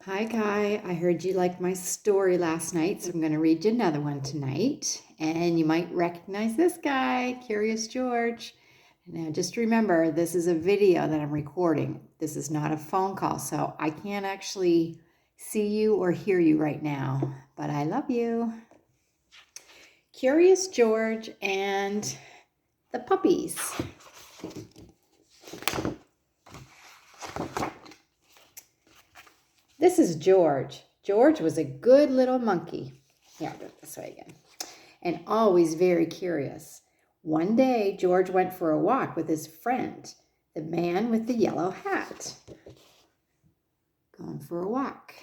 Hi, Kai. I heard you liked my story last night, so I'm going to read you another one tonight. And you might recognize this guy, Curious George. Now, just remember, this is a video that I'm recording. This is not a phone call, so I can't actually see you or hear you right now, but I love you. Curious George and the puppies. This is George. George was a good little monkey. Here, I'll do it this way again. And always very curious. One day, George went for a walk with his friend, the man with the yellow hat. Going for a walk.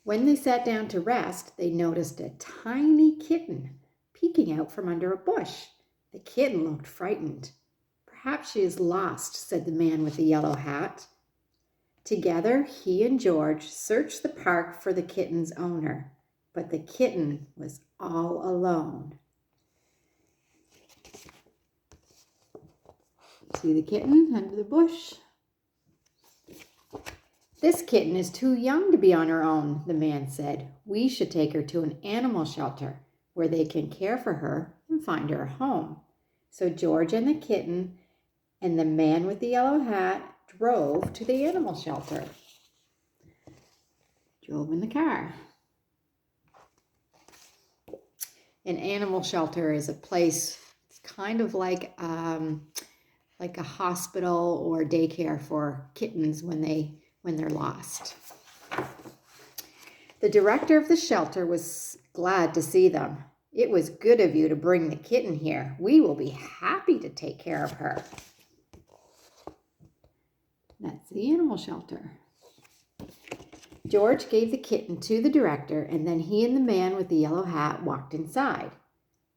When they sat down to rest, they noticed a tiny kitten peeking out from under a bush. The kitten looked frightened. "Perhaps she is lost," said the man with the yellow hat. Together, he and George searched the park for the kitten's owner, but the kitten was all alone. See the kitten under the bush? "This kitten is too young to be on her own," the man said. "We should take her to an animal shelter where they can care for her and find her a home." So George and the kitten and the man with the yellow hat drove to the animal shelter. Drove in the car. An animal shelter is a place, it's kind of like a hospital or daycare for kittens when they're lost. The director of the shelter was glad to see them. "It was good of you to bring the kitten here. We will be happy to take care of her." That's the animal shelter. George gave the kitten to the director, and then he and the man with the yellow hat walked inside.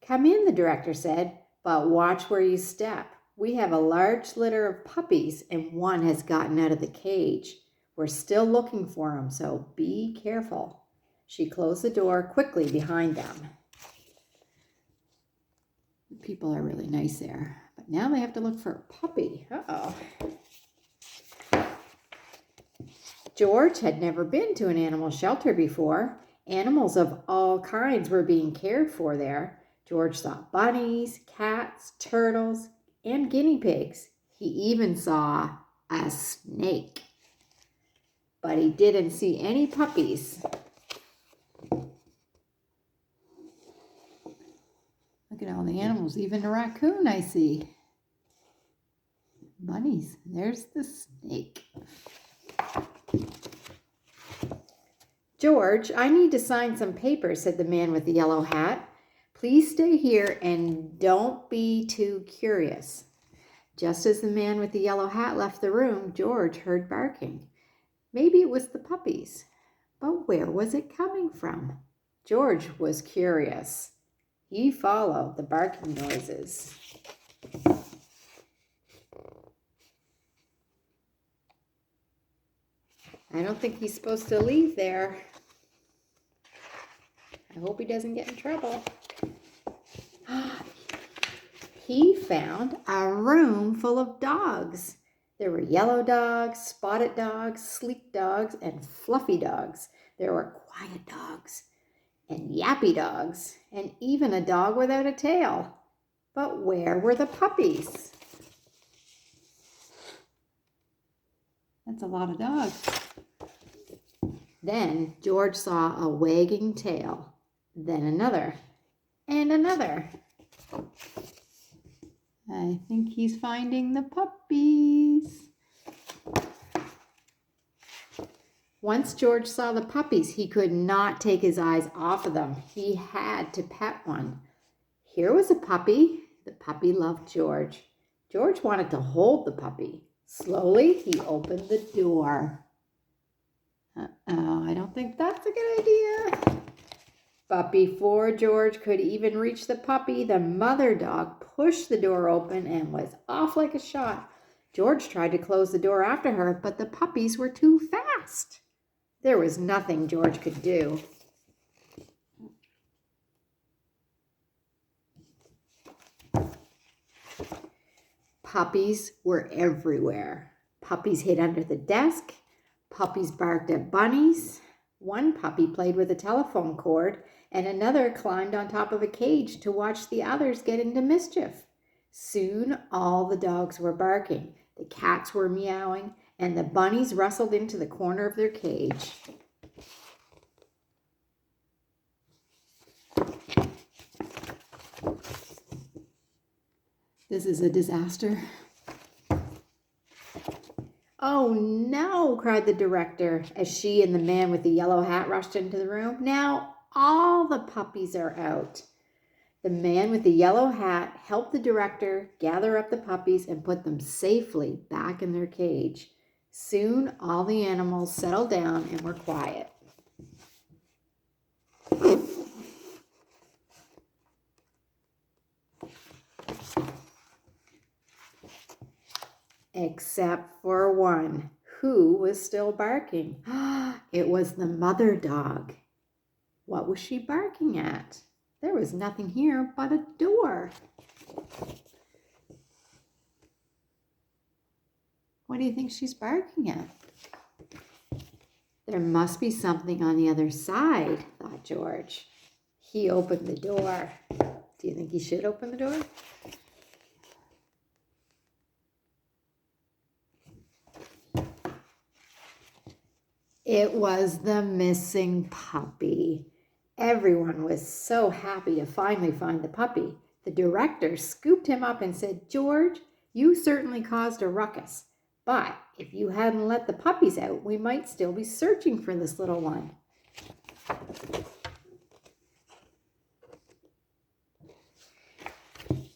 "Come in," the director said, "but watch where you step. We have a large litter of puppies, and one has gotten out of the cage. We're still looking for him, so be careful." She closed the door quickly behind them. People are really nice there, but now they have to look for a puppy. Uh-oh. George had never been to an animal shelter before. Animals of all kinds were being cared for there. George saw bunnies, cats, turtles, and guinea pigs. He even saw a snake. But he didn't see any puppies. Look at all the animals, even the raccoon I see. Bunnies. There's the snake. "George, I need to sign some papers," said the man with the yellow hat. "Please stay here and don't be too curious." Just as the man with the yellow hat left the room, George heard barking. Maybe it was the puppies, but where was it coming from? George was curious. He followed the barking noises. I don't think he's supposed to leave there. I hope he doesn't get in trouble. He found a room full of dogs. There were yellow dogs, spotted dogs, sleek dogs, and fluffy dogs. There were quiet dogs and yappy dogs, and even a dog without a tail. But where were the puppies? That's a lot of dogs. Then George saw a wagging tail, then another, and another. I think he's finding the puppies. Once George saw the puppies, he could not take his eyes off of them. He had to pet one. Here was a puppy. The puppy loved George. George wanted to hold the puppy. Slowly, he opened the door. Uh-oh, I don't think that's a good idea. But before George could even reach the puppy, the mother dog pushed the door open and was off like a shot. George tried to close the door after her, but the puppies were too fast. There was nothing George could do. Puppies were everywhere. Puppies hid under the desk. Puppies barked at bunnies. One puppy played with a telephone cord, and another climbed on top of a cage to watch the others get into mischief. Soon all the dogs were barking, the cats were meowing, and the bunnies rustled into the corner of their cage. This is a disaster. "Oh no," cried the director as she and the man with the yellow hat rushed into the room. "Now all the puppies are out." The man with the yellow hat helped the director gather up the puppies and put them safely back in their cage. Soon all the animals settled down and were quiet. Except for one, who was still barking. It was the mother dog. What was she barking at? There was nothing here but a door. What do you think she's barking at? There must be something on the other side, thought George. He opened the door. Do you think he should open the door? It was the missing puppy. Everyone was so happy to finally find the puppy. The director scooped him up and said, "George, you certainly caused a ruckus, but if you hadn't let the puppies out, we might still be searching for this little one."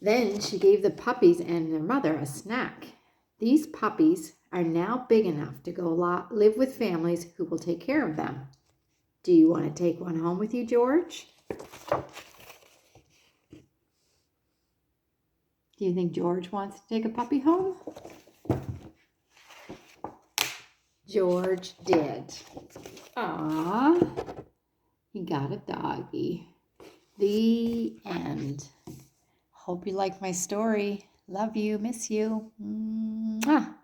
Then she gave the puppies and their mother a snack. These puppies are now big enough to go live with families who will take care of them. Do you want to take one home with you, George? Do you think George wants to take a puppy home? George did. Aww, he got a doggy. The end. Hope you liked my story. Love you, miss you. Mwah.